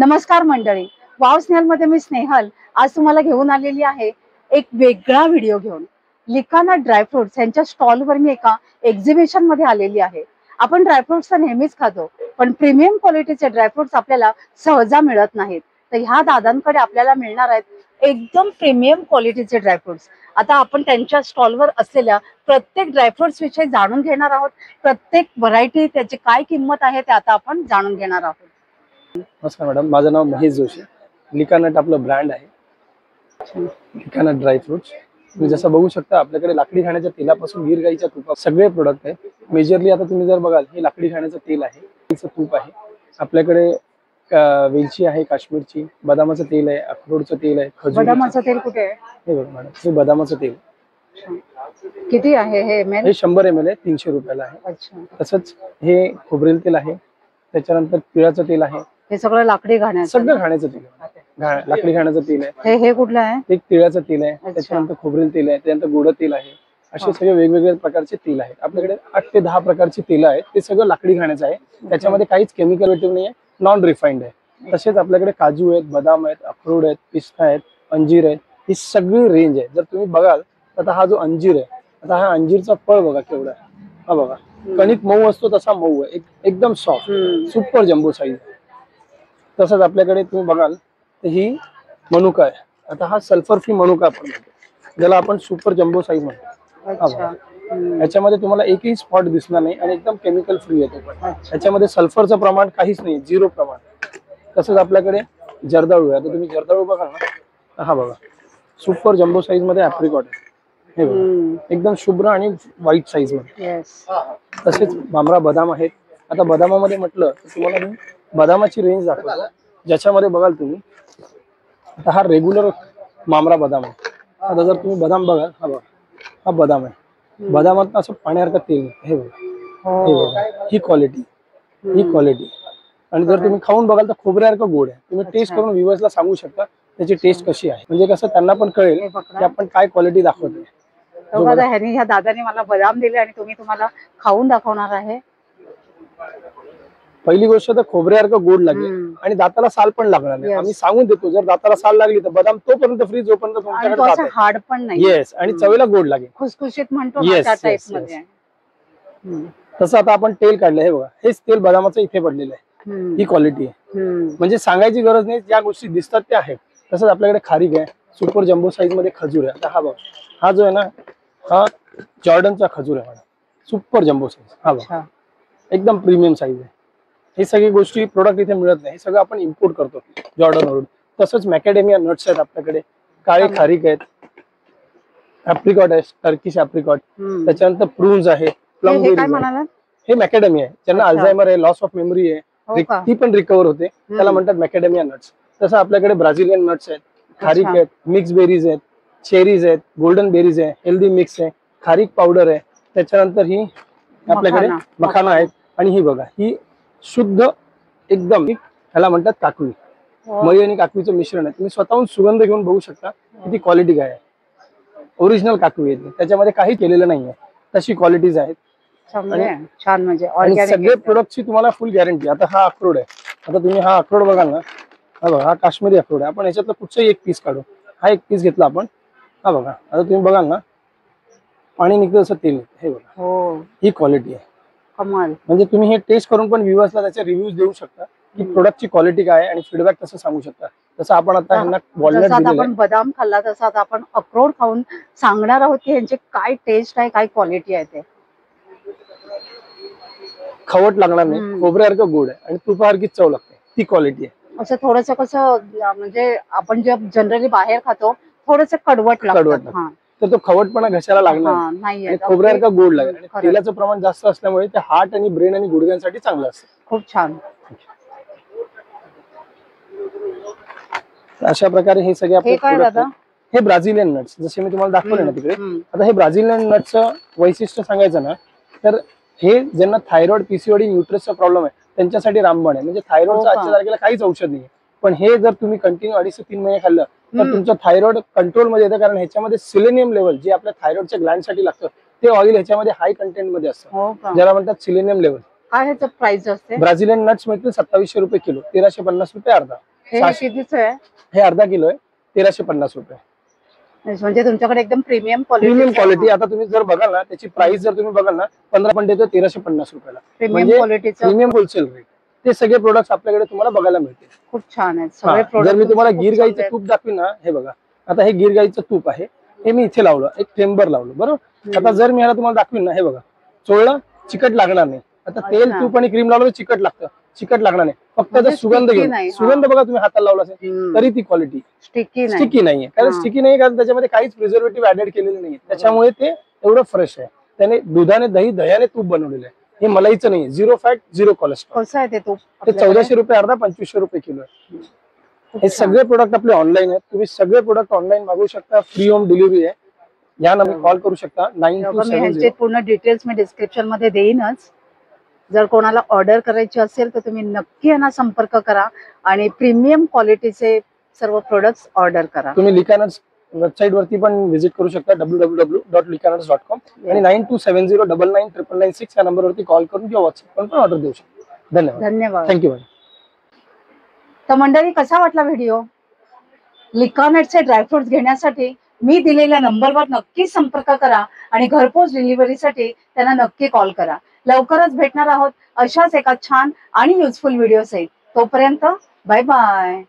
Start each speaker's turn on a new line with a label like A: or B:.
A: नमस्कार मंडळी, वाव स्नेहल मध्ये मी स्नेहल आज तुम्हाला घेऊन आलेली आहे एक वेगळा व्हिडिओ घेऊन. लिकाना ड्रायफ्रुट्स यांच्या स्टॉलवर मी एका एक्झिबिशन मध्ये आलेली आहे. आपण ड्रायफ्रुट्स तर नेहमीच खातो, पण प्रीमियम क्वालिटीचे ड्रायफ्रुट्स आपल्याला सहजा मिळत नाहीत. तर ह्या दादांकडे आपल्याला मिळणार आहेत एकदम प्रीमियम क्वालिटीचे ड्रायफ्रुट्स. आता आपण त्यांच्या स्टॉलवर असलेल्या प्रत्येक ड्रायफ्रुट्स विषयी जाणून घेणार आहोत. प्रत्येक व्हरायटी त्याची काय किंमत आहे ते आता आपण जाणून घेणार आहोत.
B: नमस्कार मॅडम, माझं नाव महेश जोशी. लिकानट आपलं ब्रँड आहे. लिकानट ड्रायफ्रुट्स तुम्ही जसं बघू शकता, आपल्याकडे लाकडी खाण्याच्या तेलापासून गिर गाईच्या तुपा सगळे प्रोडक्ट आहेत. मेजरली आता तुम्ही जर बघाल, हे लाकडी खाण्याचं तेल आहे, गाईचं तूप आहे. आपल्याकडे वेलची आहे, काश्मीरची, बदामाचं तेल आहे, अक्रोडचं तेल आहे, खजूर.
A: बदामाचं तेल कुठे आहे?
B: हे बघ मॅडम, हे बदामाचं तेल
A: किती आहे हे ml?
B: हे 100 ml आहे, 300 रुपयाला आहे.
A: अच्छा.
B: तसंच हे खोबरेल तेल आहे, त्याच्यानंतर तिळाचं तेल आहे.
A: हे सगळं लाकडी खाण्याचं,
B: सगळं खाण्याचं तेल आहे. लाकडी खाण्याचं तेल आहे.
A: हे कुठलं आहे?
B: एक तिळाचं तेल आहे, त्याच्यानंतर खोबरेल तेल आहे, त्यानंतर गोड तेल आहे. असे सगळे वेगवेगळ्या प्रकारचे तेल आहेत. आपल्याकडे 8 ते 10 प्रकारची तेल आहेत. ते सगळं लाकडी खाण्याचं आहे. त्याच्यामध्ये काहीच केमिकल वेटिव्ह नाही आहे, नॉन रिफाईंड आहे. तसेच आपल्याकडे काजू आहेत, बदाम आहेत, अक्रोड आहेत, पिस्ता आहेत, अंजीर आहेत. ही सगळी रेंज आहे. जर तुम्ही बघाल तर हा जो अंजीर आहे, आता हा अंजीरचा फळ बघा केवढा आहे. हा बघा, कणिक मऊ असतो तसा मऊ आहे, एकदम सॉफ्ट, सुपर जम्बो साईज. तसंच आपल्याकडे तुम्ही बघाल तर ही मनुका आहे. आता हा सल्फर फ्री मनुका आपण म्हणतो, ज्याला आपण सुपर जम्बो साईज म्हणतो. याच्यामध्ये तुम्हाला एकही स्पॉट दिसणार नाही आणि एकदम केमिकल फ्री येतो. पण याच्यामध्ये सल्फरचं प्रमाण काहीच नाही, 0 प्रमाण. तसंच आपल्याकडे जर्दाळू आहे. आता तुम्ही जर्दाळू बघाल ना, हा बघा, सुपर जम्बो साईज मध्ये ॲप्रिकॉट आहे. हे बघा, एकदम शुभ्र आणि व्हाईट साईज मध्ये. तसेच मामरा बदाम आहेत. आता बदामामध्ये म्हटलं तर तुम्हाला मी बदामाची रेंज दाखवतो, ज्याच्यामध्ये बघाल तुम्ही, आता हा रेग्युलर मामरा बदाम आहे. आता जर तुम्ही बदाम बघाल, हा बघा, हा बदाम आहे. बदामात असं पाण्यासारखं तेल, हे बघा, हे बघा, ही क्वालिटी, ही क्वालिटी. आणि जर तुम्ही खाऊन बघाल तर खोबऱ्यासारखं गोड आहे. तुम्ही टेस्ट करून व्ह्युअर्सला सांगू शकता त्याची टेस्ट कशी आहे, म्हणजे कसं त्यांना पण कळेल की आपण काय क्वालिटी दाखवतोय.
A: ह्या दादाने मला बदाम दिले आणि तुम्हाला खाऊन दाखवणार आहे.
B: पहिली गोष्ट तर खोबऱ्यासारखं गोड लागेल आणि दाताला साल पण लागणार नाही. आम्ही सांगून देतो, जर दाताला साल लागली तर बदाम तोपर्यंत फ्री जोपर्यंत तुमच्याकडे
A: हार्ड पण नाही.
B: येस, आणि चवीला गोड लागेल,
A: खुसखुशीत म्हणतो त्या टाइप मध्ये.
B: तसं आता आपण तेल काढलं, हे बघा, हेच तेल बदामाचं इथे पडलेलं आहे. ही क्वालिटी आहे, म्हणजे सांगायची गरज नाही, ज्या गोष्टी दिसतात त्या आहेत. तसंच आपल्याकडे खारीक आहे, सुपर जम्बो साईज मध्ये खजूर आहे. आता हा बघा, हा जो आहे ना, हा जॉर्डनचा खजूर आहे, सुपर जम्बो साईज. हा बघा, एकदम प्रीमियम साईज आहे. हे सगळी गोष्टी प्रोडक्ट इथे मिळत नाही, हे सगळं आपण इम्पोर्ट करतो जॉर्डनवरून. तसंच मॅकेडेमिया नट्स आहेत आपल्याकडे, काळे खारीक आहेत, ॲप्रिकॉट आहे, टर्किश ॲप्रिकॉट, त्याच्यानंतर प्रून्स आहे, प्लमबेरीज आहे. हे मॅकेडेमिया आहे. ज्यांना अल्झायमर आहे, लॉस ऑफ मेमरी आहे, ती पण रिकवर होते, त्याला म्हणतात मॅकेडेमिया नट्स. तसं आपल्याकडे ब्राझिलियन नट्स आहेत, खारीक आहेत, मिक्स बेरीज आहेत, चेरीज आहेत, गोल्डन बेरीज आहे, हेल्दी मिक्स आहे, खारीक पावडर आहे. त्याच्यानंतर ही आपल्याकडे मखाना आहेत. आणि ही बघा, ही शुद्ध एकदम, ह्याला म्हणतात काकवी, मळी आणि काकवीचं मिश्रण आहे. तुम्ही स्वतःहून सुगंध घेऊन बघू शकता किती क्वालिटी काय आहे. ओरिजिनल काकवी आहे, त्याच्यामध्ये काही केलेलं नाहीये, तशी क्वालिटीज आहेत.
A: छान, म्हणजे
B: सगळे प्रोडक्टची तुम्हाला फुल गॅरंटी. आता हा अक्रोड आहे. आता तुम्ही हा अक्रोड बघाल ना, हा बघा, हा काश्मीरी अक्रोड आहे. आपण याच्यातलं कुठचंही एक पीस काढू, हा एक पीस घेतला आपण, हा बघा, आता तुम्ही बघाल ना, पाणी निघतं तसं तेल निघतं. हे बघा, ही क्वालिटी आहे. म्हणजे तुम्ही हे टेस्ट करून पण व्ह्युअर्सला त्याचे रिव्ह्यूज देऊ शकता की प्रोडक्टची क्वालिटी काय आहे आणि फीडबॅक तसं सांगू शकता. तसं आपण आता ह्यांना वॉलनट,
A: आपण बदाम खाल्ला तसं आता आपण अक्रोड खाऊन सांगणार आहोत की ह्यांची काय टेस्ट आहे, काय क्वालिटी आहे. ते
B: खवट लागणार नाही, खोबऱ्यासारखं गोड आहे आणि तुपासारखी चव लागते, ती क्वालिटी आहे.
A: असं थोडंसं कसं, म्हणजे आपण जे जनरली बाहेर खातो थोडंसं कडवट लागतं,
B: तर तो खवटपणा घशाला लागणार नाही, खोबऱ्यासारखं गोड लागेल. आणि तेलाचं प्रमाण जास्त असल्यामुळे ते हार्ट आणि ब्रेन आणि गुडघ्यांसाठी चांगलं असतं.
A: खूप छान.
B: अशा प्रकारे हे सगळे आपले प्रोडक्ट, हे ब्राझिलियन नट्स, जसे मी तुम्हाला दाखवले ना तिकडे. आता हे ब्राझिलियन नट्सचं वैशिष्ट्य सांगायचं ना, तर हे ज्यांना थायरॉइड, पीसीओडी, न्यूट्रसचा प्रॉब्लेम आहे त्यांच्यासाठी रामबाण आहे. म्हणजे थायरॉइडचं आजच्या तारखेला काहीच औषध नाही, पण हे जर तुम्ही कंटिन्यू 2.5 ते 3 महिने खाल्लं तर तुमचं थायरॉइड कंट्रोल मध्ये येतं. कारण ह्याच्यामध्ये सिलेनियम लेवल, जे आपल्या थायरॉइडच्या ग्लँड साठी लागतं, ते ऑइल ह्याच्यामध्ये हाय कंटेंट मध्ये असतं, ज्याला म्हणतात सिलेनियम लेवल.
A: काय ह्याचं प्राइस असते?
B: ब्राझिलियन नट्स मिळतील 2700 रुपये किलो, 1350 रुपये अर्धा.
A: हे
B: 700
A: कितीच आहे?
B: हे अर्धा किलो आहे, 1350 रुपये.
A: म्हणजे तुमच्याकडे एकदम प्रीमियम
B: प्रीमियम क्वालिटी. आता तुम्ही जर बघाल ना त्याची प्राइस जर तुम्ही बघाल ना 15 पण देतो 1350 रुपयाला.
A: प्रीमियम
B: म्हणजे
A: क्वालिटीचं
B: प्रीमियम होलसेल रेट. ते सगळे प्रोडक्ट्स आपल्याकडे तुम्हाला बघायला मिळतील.
A: खूप छान आहेत सगळे
B: जर मी
A: प्रोडक्ट.
B: तुम्हाला गिर गाईचं तूप दाखवीन ना, हे बघा आता हे गिर गाईचं तूप आहे, हे मी इथे लावलं, एक थेंबर लावलं बरोबर. आता जर मी ह्याला तुम्हाला दाखवीन ना, हे बघा चोळलं चिकट लागणार नाही. आता तेल
A: अच्छा.
B: तूप आणि क्रीम लावलं तर चिकट लागतं, चिकट लागणार नाही. फक्त
A: म्हणजे
B: त्याचा सुगंध
A: sticky
B: घेऊन,
A: नाही, हा.
B: सुगंध बघा तुम्ही हाताला लावला असेल तरी ती क्वालिटी
A: स्टिकी नाही.
B: स्टिकी नाहीये. कारण
A: हा.
B: स्टिकी नाही कारण त्याच्यामध्ये काहीच प्रिझर्वेटिव्ह ऍडेड केलेले नाहीये, त्याच्यामुळे ते एवढं फ्रेश आहे. त्याने दुधाने दह्याने तूप बनवलेलं आहे. हे मलाईचं नाही, 0 फॅट 0 कोलेस्ट्रॉल.
A: कसं आहे ते तूप?
B: ते 1400 रुपये अर्धा, 2500 रुपये किलो आहे. हे सगळे प्रोडक्ट आपले ऑनलाईन आहेत. तुम्ही सगळे प्रोडक्ट ऑनलाईन मागवू शकता, फ्री होम डिलिव्हरी आहे. या नंबर कॉल करू शकता
A: मी
B: 9270.
A: पूर्ण डिटेल्स मी डिस्क्रिप्शन मध्ये देईनच. जर कोणाला ऑर्डर करायची असेल तर तुम्ही नक्की यांना संपर्क करा आणि प्रीमियम क्वालिटीचे सर्व प्रोडक्ट्स ऑर्डर करा.
B: तुम्ही लिकानट्स वेबसाईट वरती पण व्हिजिट करू शकता, www.licanuts.com, आणि 9270999996 या नंबरवरती कॉल करून किंवा व्हॉट्सअप पण ऑर्डर देऊ शकता. धन्यवाद.
A: धन्यवाद.
B: थँक्यू.
A: तर मंडळी, कसा वाटला व्हिडिओ? लिकानटचे ड्रायफ्रुट्स घेण्यासाठी मी दिलेल्या नंबरवर नक्की संपर्क करा आणि घरपोच डिलिव्हरीसाठी त्यांना नक्की कॉल करा. लवकरच भेटणार आहोत अशाच एका छान आणि युजफुल व्हिडिओ सहित. तोपर्यंत बाय बाय.